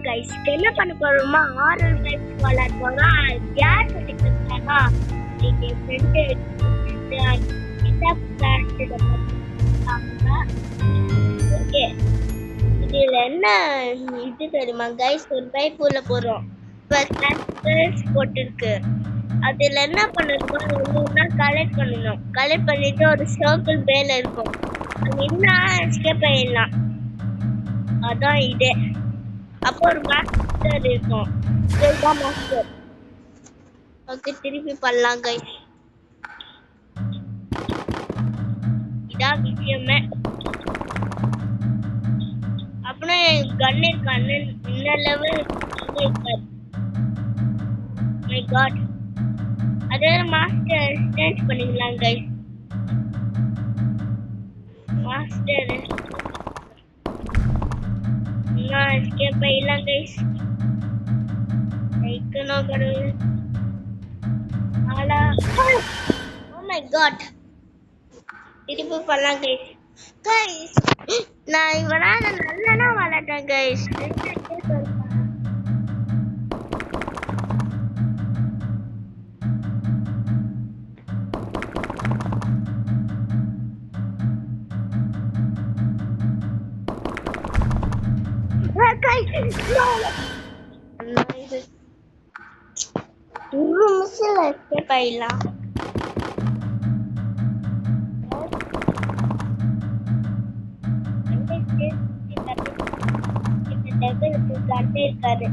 guys, என்ன பண்ண போறோமா ஆரல் டைப் விளையாட போறோம். யார் சொல்லிருக்காங்கன்னா எங்க ஃப்ரெண்ட் ஓகே. இதுல என்ன இது தெரியுமா கைஸ், ஒரு பைப் உள்ள போறோம். போட்டிருக்கு. அதுல என்ன பண்ணணும், ஒண்ணு கலெக்ட் பண்ணணும். கலெக்ட் பண்ணிட்டு ஒரு சர்க்கிள் மேல இருக்கும், அது என்ன எஸ்கேப் ஆயிடலாம். அதான் இது. அப்போ ஒரு மாஸ்டர் இருக்கும், இதுதான் மாஸ்டர். ஓகே, திருப்பி பண்ணலாம் கைஸ். இதான் விஷயமே. அப்புறம் கன் இருக்கான்னு இந்த லெவல் இருக்காரு. மை காட், அதே மாஸ்டர் சேஞ்ச் பண்ணிக்கலாம் கைஸ். மாஸ்டர் நான் எஸ்கேப் ஆயிடலாம் கைஸ். வைக்கணும் கடவுள். ஓ மை காட், திருப்பி பண்ணலாம் கைஸ். கைஸ், நான் இவனால நல்லனா வளர்த்தேன் கைஸ். பயிலாம் இருக்காரு.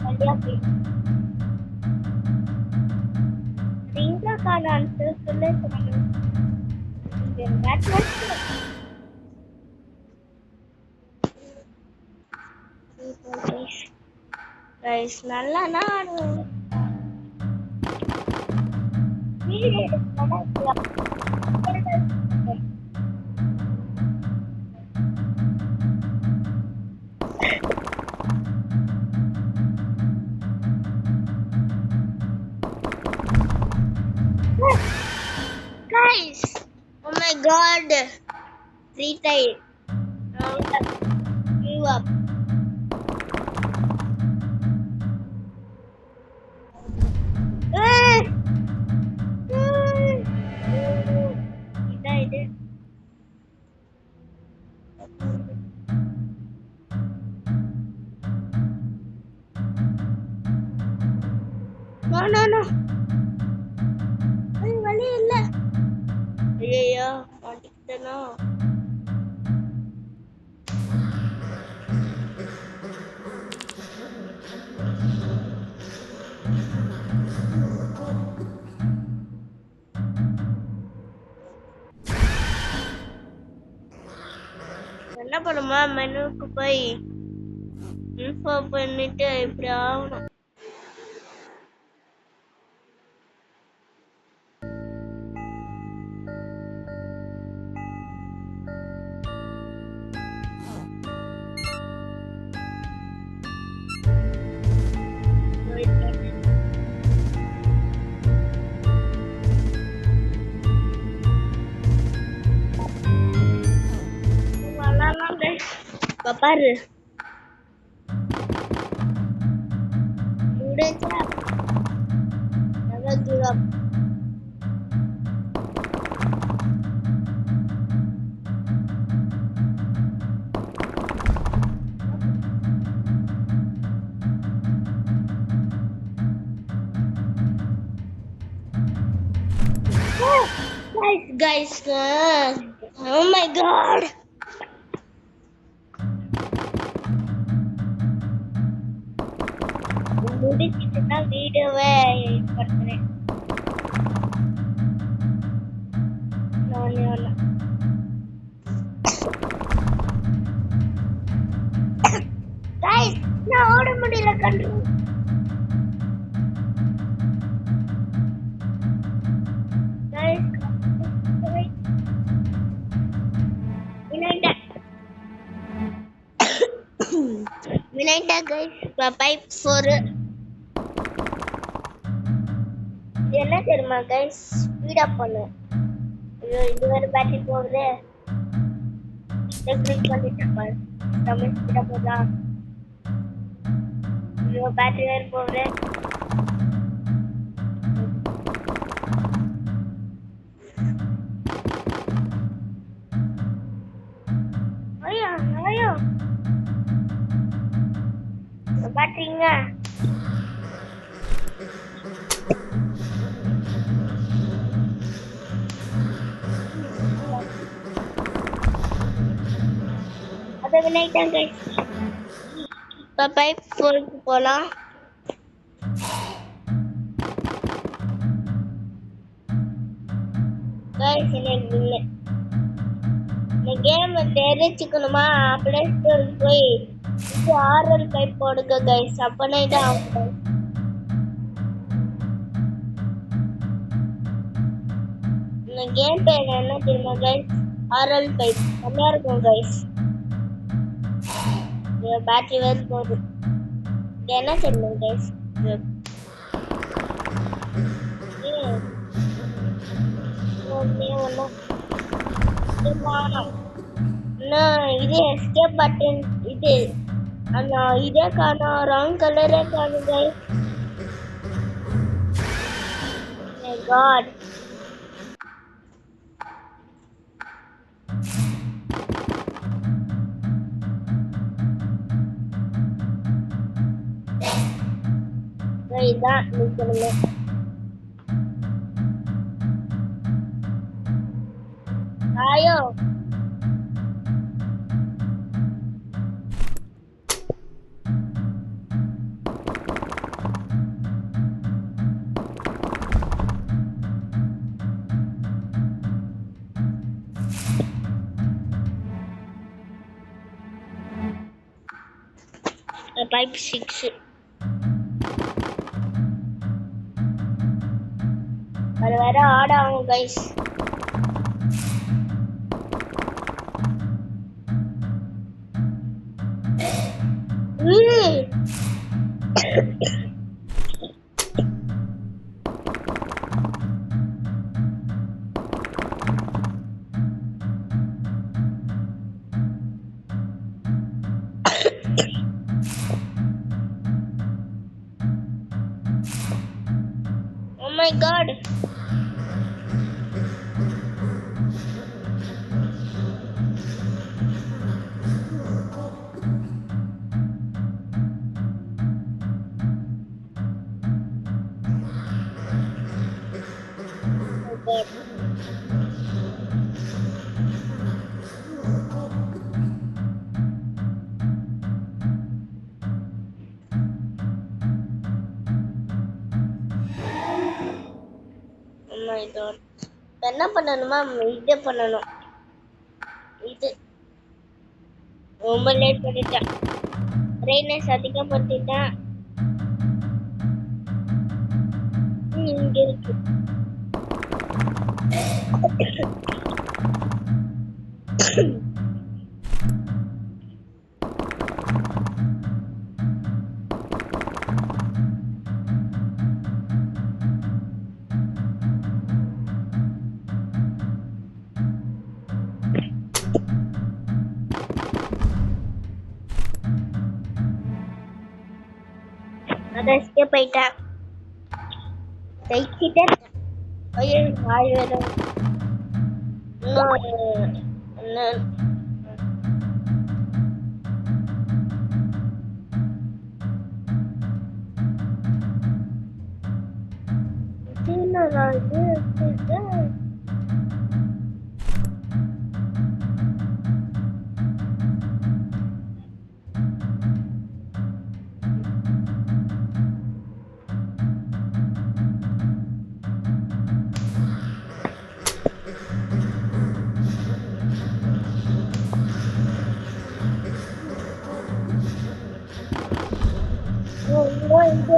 நல்லா guys, oh my god, retire. Give up. No, no, no. வழி இல்ல. ஐயோ, மாட்டிக்கிட்டேனோ. என்ன பண்ணுமா, மெனுக்கு போய் இன்ஃபோ பண்ணிட்டு இப்படி ஆகணும். பாரு guys, oh my god, முடிச்சிட்டுனா வீடியோவே பண்ணுறேன். guys, நான் ஓட முடியல கண்டு. விளையாண்டா கைஸ், பைப் 4 என்ன தெரியுமா கைஸ், ஸ்பீட் அப் பண்ணு. ஐயோ, இது வேற பேட்டரி போகுது. கிளிக் பண்ணிட்டேன் பாரு. நம்ம ஸ்பீடா போலாம். ஐயோ பேட்டரி வேற போகுது. ஐயோ ஐயோ பேட்டரிங்க. அதை விளையாட்டாங்க. இப்போ பைப் போட்டு போகலாம். இந்த கேம் தெரிஞ்சுக்கணுமா? பிளே ஸ்டோருக்கு போய் இது ஆர்எல் பைப் போடுங்க கைஸ். அப்பனே தான் ஆகும். இந்த கேம் பேர் என்ன தெரியுமா கைஸ்? RL pipe. நல்லா இருக்கும் கைஸ். பேட்டரி வேறு போகுது. இது என்ன தெரியுமா கைஸ்? இது எஸ்கேப் பட்டன். இது அந்த இதே காணும், ரவுண்ட் கலரே காணும் கைஸ். My God. இதான் நிக்கணுமே. ஆயோ பைப் 6 அது வேற ஆட் ஆகும் கைஸ். Oh my god. என்ன பண்ணணுமா? இது பண்ணணும். இது ரொம்ப லேட் பண்ணிட்டேன். பிரைட்னஸ் அதிகப்படுத்திட்டேன். இங்க இருக்கு. அதை எஸ்கேப் ஆயிட்டேன். தைச்சிட்டேன். ஐயோ வாய் வேணும்.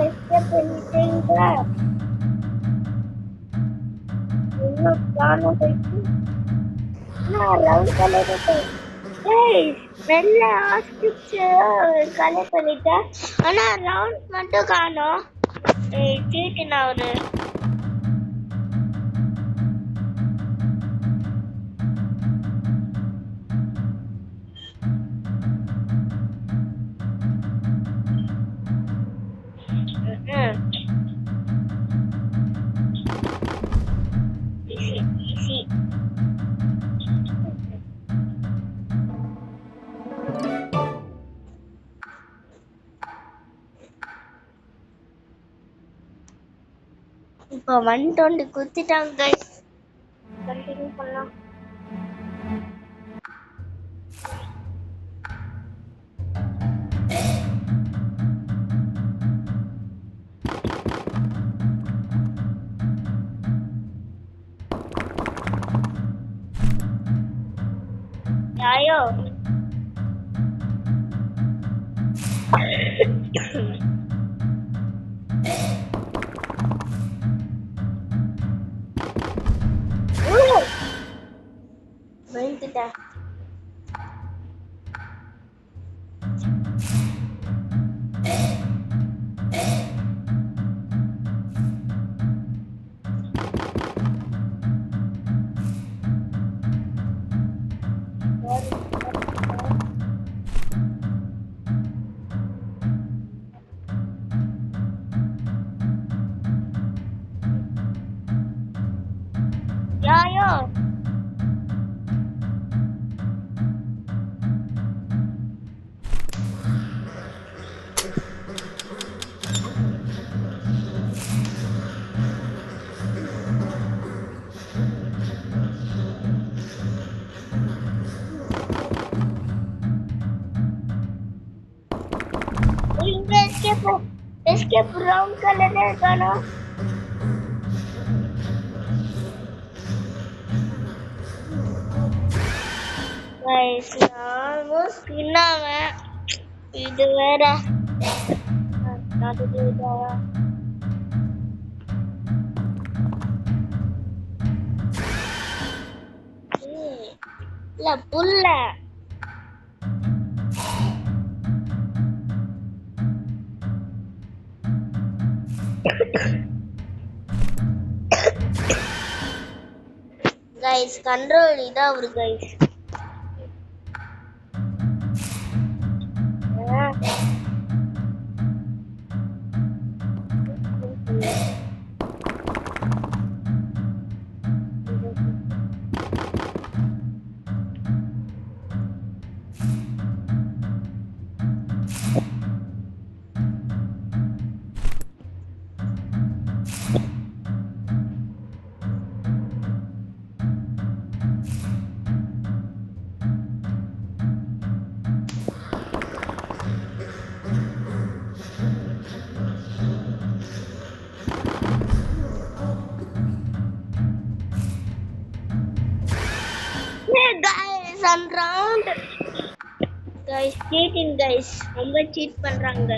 escape பண்ணிட்டீங்களா? இன்னும் காணோம் போயிட்டு. நான் ரவுண்ட் கலர் வெள்ளை ஆஸ்டிக்ஸ் கலர் பண்ணிட்டேன். ஆனா ரவுண்ட் மட்டும் காணோம். சீட்டு நான் ஒரு இப்போ 120 குத்திட்டாங்க கைஸ். கண்டினியூ பண்ணலாம். யாயோ பயந்துட்டேன். யாயோ இங்க எஸ்கேப் ப்ரவுன் கலர்ல இருக்கானோ. கைஸ் நான் ஸ்கின்னாவேன். இது வேற அதுதா இல்ல புல்ல கைஸ் கண்ட்ரோல் இதா ஒரு guys. Guys, round. Guys, cheating guys. ரொம்ப cheat பண்றாங்க.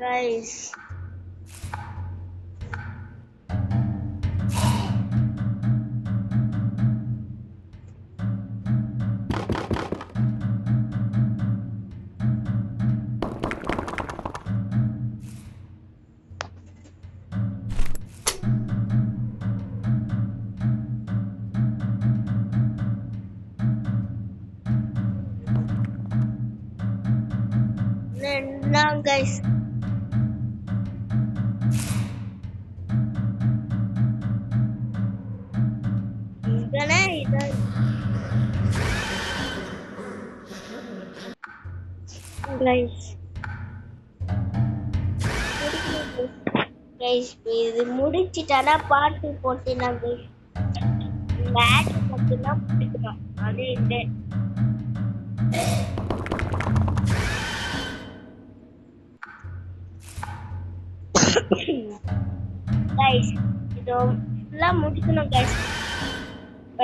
Guys. Now guys. Guys, இது முடிச்சிட்டானா பாட்டு போட்டுனா guys. மேட்ச் மட்டும் பிடிக்கும். அது இல்லை. Guys, இது ஃபுல்லா முடிக்கணும் guys.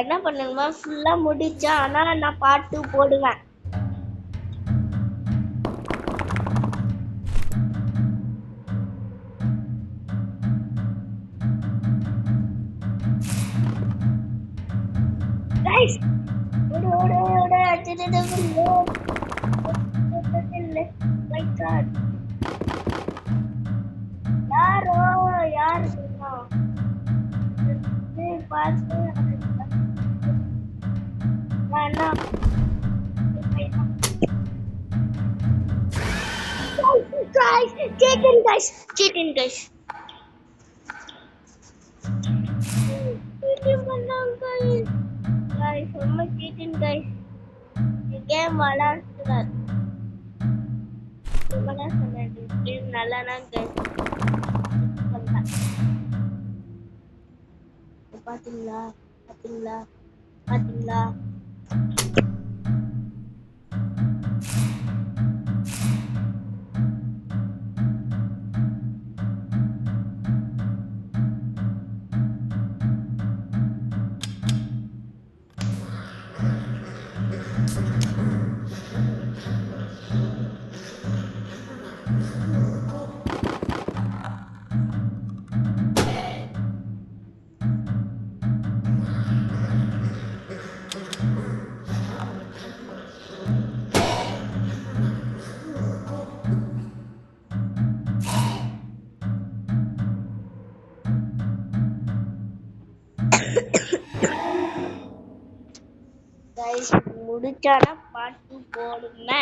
என்ன பண்ணணுமா ஃபுல்லா முடிச்சா ஆனா நான் பாட்டு போடுவேன். Guys, oda achide no. My god. यार सुनो मेरे पास गाना guys cheating guys, cheating guys. Cheating பண்ணாங்க guys. Guys, ரொம்ப cheating guys. இந்த கேம் விளையாடுறாரு. ரொம்ப சொன்னாரு. கேம் நல்லானா guys. பாத்தீங்களா பாத்தீங்களா பாத்தீங்களா guys முடிச்சானா பாட்டு போடுங்க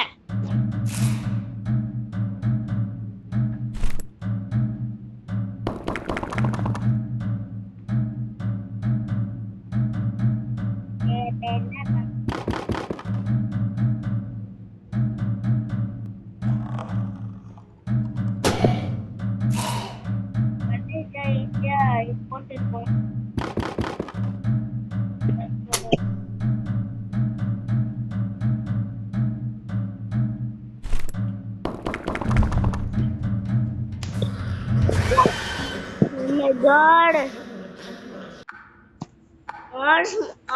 போட்டுருக்கோம் Oh my god.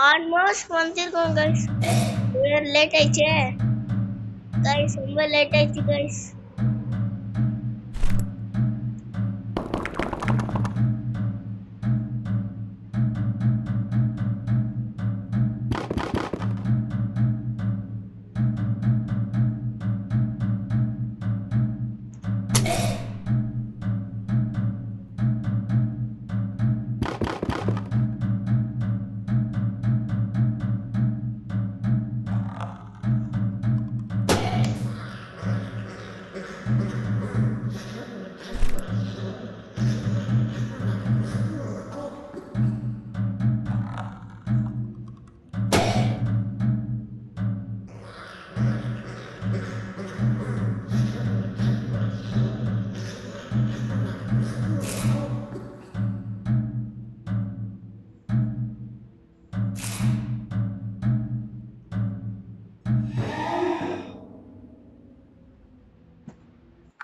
Almost வந்திருக்கோம் guys. We're late ஆயிடுச்சே. Guys ரொம்ப லேட் ஆயிடுச்சு guys.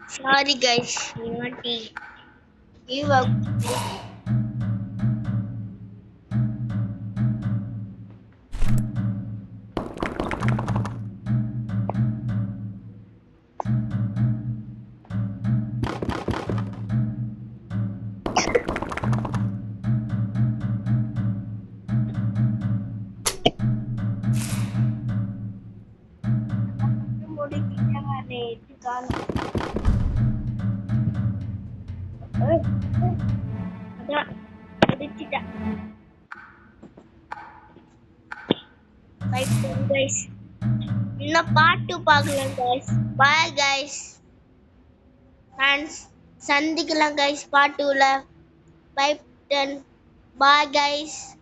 Sorry guys, naughty. Give up. Guys, இன்னும் பாட்டு பார்க்கலாம் guys. Bye guys. சந்திக்கலாம் guys part 2ல. Bye then. Bye guys.